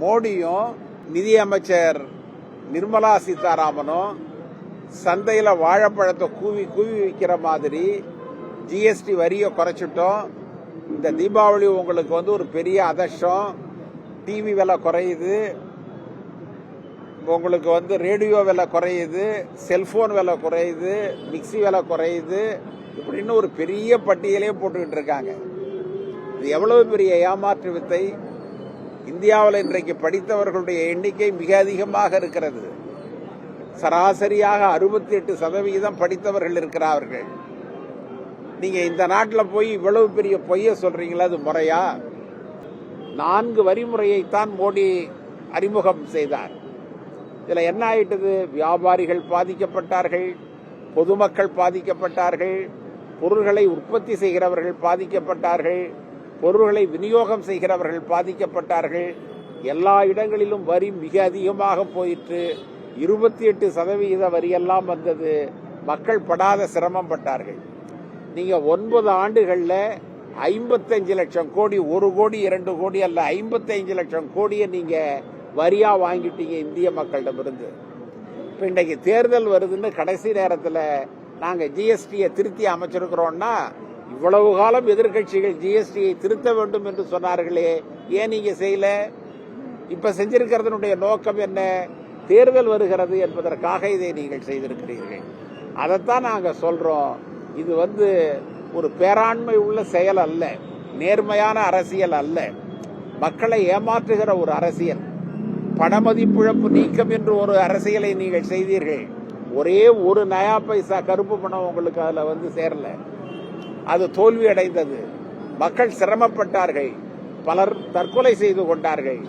மோடியும் நிதியமைச்சர் நிர்மலா சீதாராமனும் சந்தையில வாழைப்பழத்தை கூவி கூவி விற்கிற மாதிரி ஜிஎஸ்டி வரியை குறைச்சிட்டோம். இந்த தீபாவளி உங்களுக்கு ஒரு பெரிய அதிர்ஷ்டம். டிவி விலை குறையுது, உங்களுக்கு ரேடியோ விலை குறையுது, செல்போன் விலை குறையுது, மிக்சி விலை குறையுது, இப்படின்னு ஒரு பெரிய பட்டியலே போட்டுக்கிட்டு இருக்காங்க. இது எவ்வளவு பெரிய ஏமாற்று வித்தை. இந்தியாவில் இன்றைக்கு படித்தவர்களுடைய எண்ணிக்கை மிக அதிகமாக இருக்கிறது. சராசரியாக 68% படித்தவர்கள் இருக்கிறார்கள். நீங்க இந்த நாட்டில் போய் இவ்வளவு பெரிய பொய்ய சொல்றீங்களா? அது முறையா? 4 வரிமுறையைத்தான் மோடி அறிமுகம் செய்தார். இதுல என்ன ஆயிட்டது? வியாபாரிகள் பாதிக்கப்பட்டார்கள், பொதுமக்கள் பாதிக்கப்பட்டார்கள், பொருள்களை உற்பத்தி செய்கிறவர்கள் பாதிக்கப்பட்டார்கள், பொருள்களை விநியோகம் செய்கிறவர்கள் பாதிக்கப்பட்டார்கள். எல்லா இடங்களிலும் வரி மிக அதிகமாக போயிற்று. 28% வரியெல்லாம் வந்தது. மக்கள் படாத சிரமம் பட்டார்கள். நீங்க 9 ஆண்டுகள்ல 55 லட்சம் கோடி, 1 கோடி 2 கோடி அல்ல, 55 லட்சம் கோடியை நீங்க வரியா வாங்கிட்டீங்க இந்திய மக்களிடமிருந்து. இப்ப இன்றைக்கு தேர்தல் வருதுன்னு கடைசி நேரத்தில் நாங்க ஜிஎஸ்டியை திருத்தி அமைச்சிருக்கிறோம்னா, இவ்வளவு காலம் எதிர்கட்சிகள் ஜிஎஸ்டியை திருத்த வேண்டும் என்று சொன்னார்களே, ஏன் நீங்க செய்யல? இப்ப செஞ்சிருக்கிறதனுடைய நோக்கம் என்ன? தேர்தல் வருகிறது என்பதற்காக இதை நீங்கள் செய்திருக்கிறீர்கள். அதைத்தான் நாங்க சொல்றோம். இது ஒரு பேராண்மை உள்ள செயல் அல்ல, நேர்மையான அரசியல் அல்ல, மக்களை ஏமாற்றுகிற ஒரு அரசியல். பணமதிப்பிழப்பு நீக்கம் என்று ஒரு அரசியலை நீங்கள் செய்தீர்கள். ஒரே ஒரு நயா பைசா கருப்பு பணம் உங்களுக்கு அதுல சேரல. அது தோல்வி அடைந்தது. மக்கள் சிரமப்பட்டார்கள், பலர் தற்கொலை செய்து கொண்டார்கள்,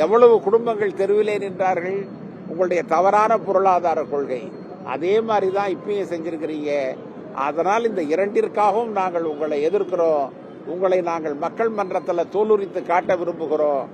எவ்வளவு குடும்பங்கள் தெருவிலே நின்றார்கள். உங்களுடைய தவறான பொருளாதார கொள்கை அதே மாதிரிதான் இப்பயும் செஞ்சிருக்கிறீங்க. அதனால் இந்த இரண்டிற்காகவும் நாங்கள் உங்களை எதிர்க்கிறோம். உங்களை நாங்கள் மக்கள் மன்றத்தில் தோலுரித்து காட்ட விரும்புகிறோம்.